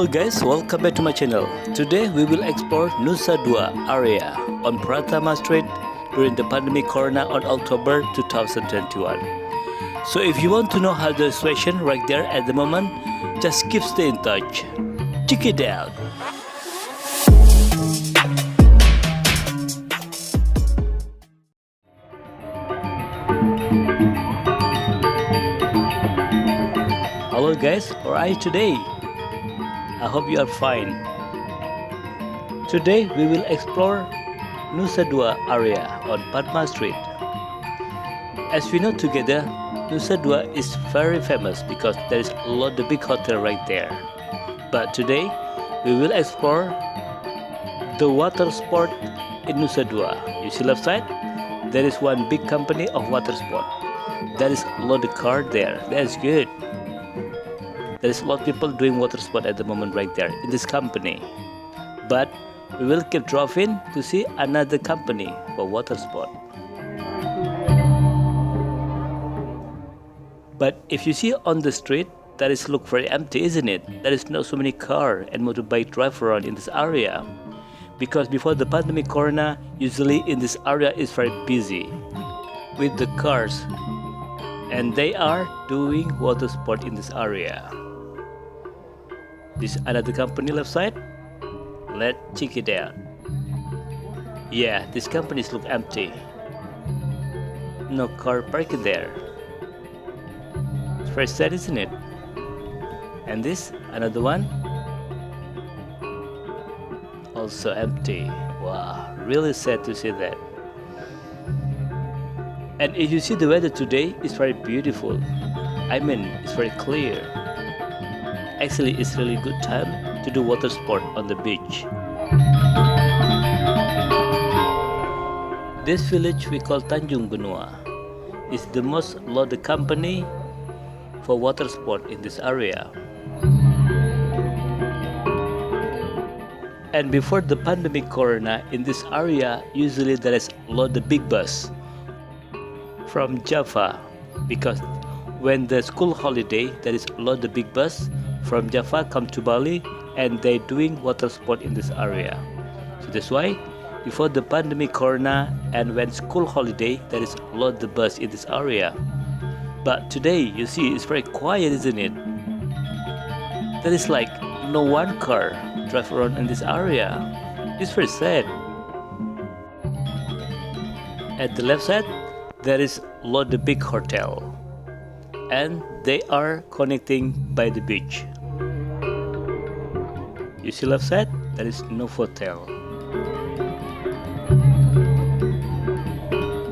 Hello guys, welcome back to my channel. Today we will explore NUSA DUA area on Pratama Street during the pandemic corona on October 2021. So if you want to know how the situation right there at the moment, just keep stay in touch. Check it out. Hello guys, how are you today? I hope you are fine. Today we will explore NUSA DUA area on Padma Street. As we know together, NUSA DUA is very famous because there is a lot of big hotel right there. But today we will explore the water sport in NUSA DUA. You see left side? There is one big company of water sport. There is a lot of car there. That's good. There is a lot of people doing water sport at the moment right there in this company. But we will keep driving to see another company for water sport. But if you see on the street, that is look very empty, isn't it? There is not so many car and motorbike drive around in this area. Because before the pandemic corona, usually in this area is very busy with the cars. And they are doing water sport in this area. This another company left side. Let's check it out. Yeah, these companies look empty. No car parking there. It's very sad, isn't it? And this another one. Also empty. Wow, really sad to see that. And if you see the weather today, it's very beautiful. I mean, it's very clear. Actually, it's really good time to do water sport on the beach. This village we call Tanjung Benua is the most loaded company for water sport in this area. And before the pandemic corona, in this area, usually there is a lot of big bus from Java, because when the school holiday, there is a lot of big bus from Java come to Bali and they doing water sport in this area. So that's why before the pandemic corona and when school holiday, there is a lot of bus in this area. But today you see it's very quiet, isn't it? There is like no one car drive around in this area. It's very sad. At the left side, there is a lot of big hotel and they are connecting by the beach. You see left side, there is no hotel.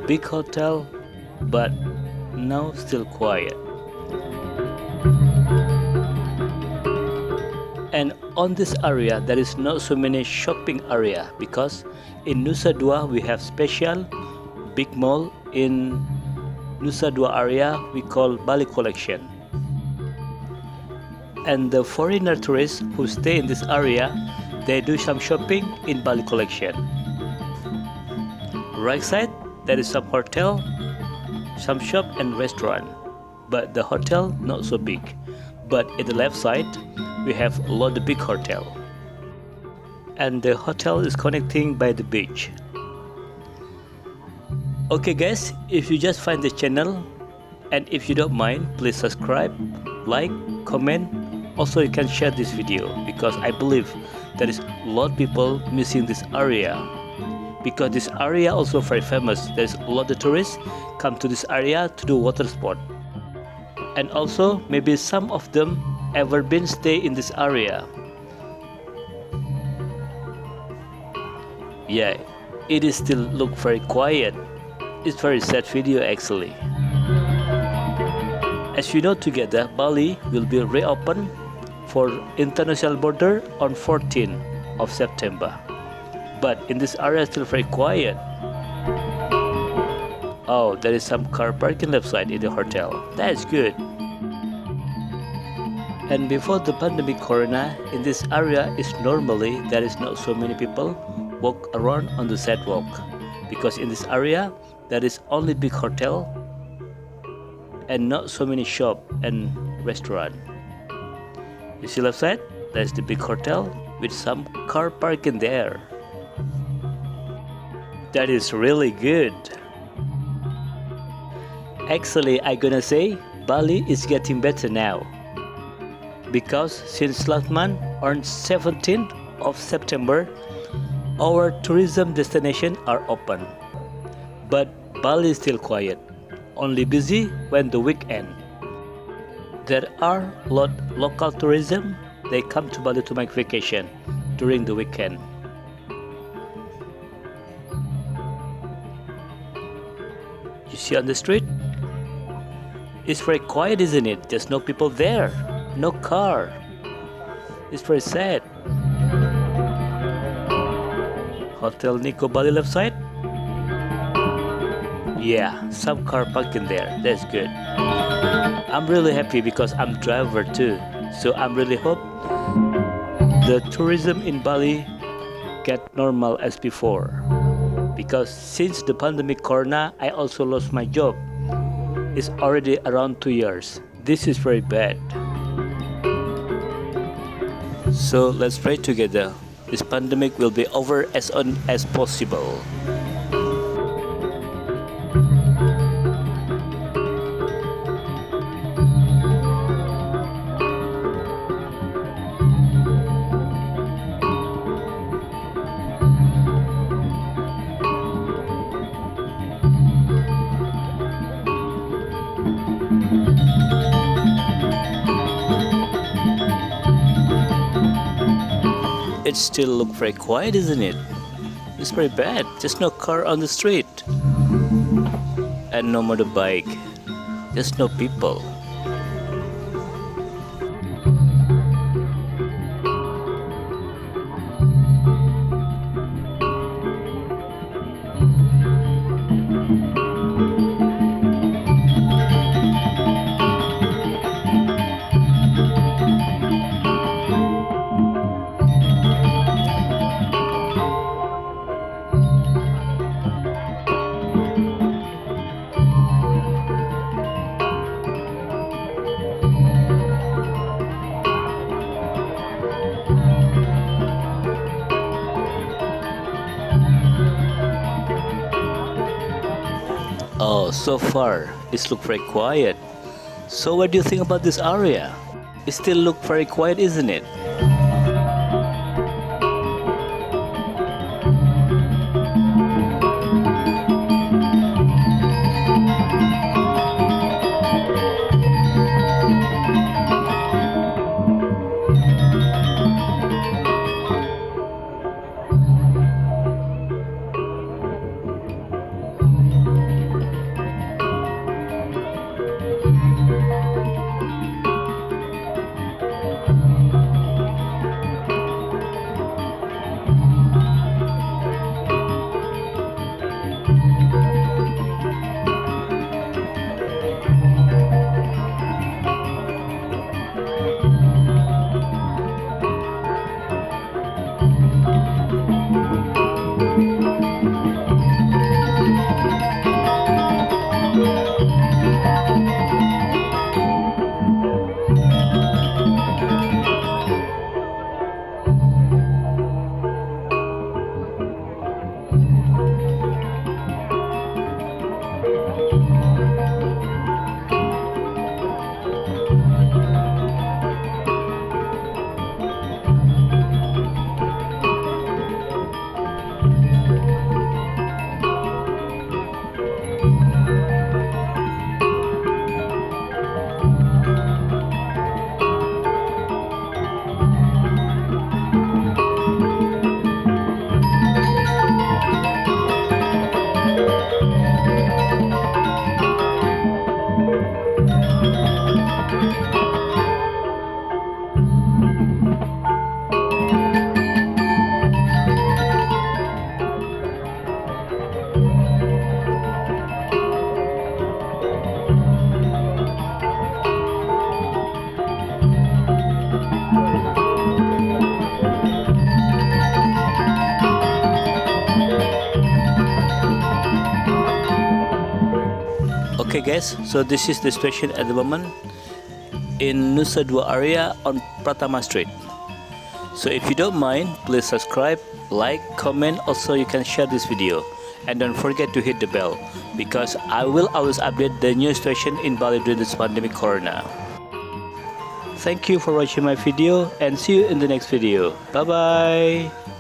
Big hotel, but now still quiet. And on this area, there is not so many shopping area because in NUSA DUA we have special big mall in NUSA DUA area we call Bali Collection. And the foreigner tourists who stay in this area, they do some shopping in Bali Collection. Right side, there is some hotel, some shop and restaurant. But the hotel not so big. But in the left side, we have a lot of big hotel. And the hotel is connecting by the beach. Okay guys, if you just find the channel and if you don't mind, please subscribe, like, comment. Also you can share this video because I believe there is a lot of people missing this area. Because this area also very famous. There is a lot of tourists come to this area to do water sport. And also maybe some of them ever been stay in this area. Yeah, it is still look very quiet. It's very sad video actually. As you know together, Bali will be reopened for international border on 14th of September. But in this area still very quiet. Oh, there is some car parking left side in the hotel. That's good. And before the pandemic corona, in this area is normally there is not so many people walk around on the sidewalk. Because in this area there is only big hotel and not so many shop and restaurant. You see left side? There's the big hotel with some car parking there. That is really good. Actually, I'm gonna say Bali is getting better now. Because since last month on 17th of September, our tourism destinations are open. But Bali is still quiet, only busy when the weekend. There are a lot local tourism. They come to Bali to make vacation during the weekend. You see on the street? It's very quiet, isn't it? There's no people there, no car. It's very sad. Hotel Nico Bali left side? Yeah, some car parking there. That's good. I'm really happy because I'm driver too. So I'm really hope the tourism in Bali get normal as before. Because since the pandemic corona, I also lost my job. It's already around 2 years. This is very bad. So let's pray together. This pandemic will be over as soon as possible. It still looks very quiet, isn't it? It's very bad. Just no car on the street. And no motorbike. Just no people. Oh, so far it's look very quiet. So what do you think about this area? It still look very quiet, isn't it? Okay guys, so this is the situation at the moment in NUSA DUA area on Pratama Street. So if you don't mind, please subscribe, like, comment, also you can share this video. And don't forget to hit the bell, because I will always update the new situation in Bali during this pandemic corona. Thank you for watching my video and see you in the next video. Bye bye.